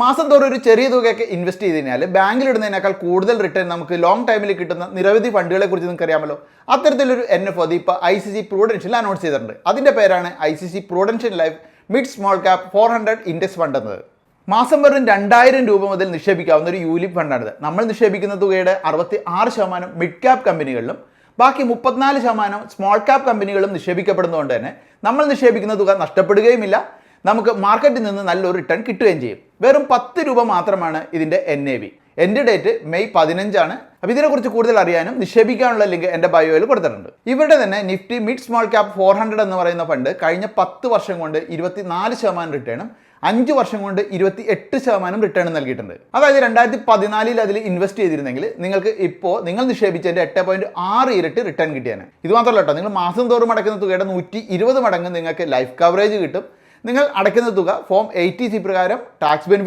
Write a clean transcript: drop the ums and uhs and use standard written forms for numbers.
മാസം തോറും ഒരു ചെറിയ തുകയൊക്കെ ഇൻവെസ്റ്റ് ചെയ്ത് കഴിഞ്ഞാൽ ബാങ്കിലിടുന്നതിനേക്കാൾ കൂടുതൽ റിട്ടേൺ നമുക്ക് ലോങ് ടൈമിൽ കിട്ടുന്ന നിരവധി ഫണ്ടുകളെ കുറിച്ച് നിങ്ങൾക്ക് അറിയാമല്ലോ. അത്തരത്തിലൊരു NFO ഇപ്പോൾ ICC പ്രൂഡൻഷ്യൽ അനൗൺസ് ചെയ്തിട്ടുണ്ട്. അതിൻ്റെ പേരാണ് ICC prudential life mid small cap 400 index fund എന്നത്. മാസം വെറും 2000 രൂപ മുതൽ നിക്ഷേപിക്കാവുന്ന ഒരു യൂലിപ് ഫണ്ടാണിത്. നമ്മൾ നിക്ഷേപിക്കുന്ന തുകയുടെ 66% മിഡ് ക്യാപ് കമ്പനികളിലും ബാക്കി 34% സ്മോൾ ക്യാപ് കമ്പനികളും നിക്ഷേപിക്കപ്പെടുന്നതുകൊണ്ട് തന്നെ നമ്മൾ നിക്ഷേപിക്കുന്ന തുക നഷ്ടപ്പെടുകയുമില്ല, നമുക്ക് മാർക്കറ്റിൽ നിന്ന് നല്ലൊരു റിട്ടേൺ കിട്ടുകയും ചെയ്യും. വെറും 10 രൂപ മാത്രമാണ് ഇതിൻ്റെ NAV. എൻ്റെ ഡേറ്റ് മെയ് 15 അപ്പോൾ ഇതിനെക്കുറിച്ച് കൂടുതൽ അറിയാനും നിക്ഷേപിക്കാനുള്ള ലിങ്ക് എൻ്റെ ബയോയിൽ കൊടുത്തിട്ടുണ്ട്. ഇവിടെ തന്നെ നിഫ്റ്റി മിഡ് സ്മോൾ ക്യാപ് 400 എന്ന് പറയുന്ന ഫണ്ട് കഴിഞ്ഞ 10 വർഷം കൊണ്ട് 24% റിട്ടേണും 5 വർഷം കൊണ്ട് 28% റിട്ടേൺ നൽകിയിട്ടുണ്ട്. അതായത് 2014 അതിൽ ഇൻവെസ്റ്റ് ചെയ്തിരുന്നെങ്കിൽ നിങ്ങൾക്ക് ഇപ്പോൾ നിങ്ങൾ നിക്ഷേപിച്ചതിൻ്റെ 8.6 ഇരട്ടി റിട്ടേൺ കിട്ടിയാണ്. ഇത് മാത്രമല്ല കേട്ടോ, നിങ്ങൾ മാസം തോറും അടയ്ക്കുന്ന തുകയുടെ 120 മടങ്ങ് നിങ്ങൾക്ക് ലൈഫ് കവറേജ് കിട്ടും. നിങ്ങൾ അടയ്ക്കുന്ന തുക ഫോം 80C പ്രകാരം ടാക്സ് ബെനിഫിറ്റ്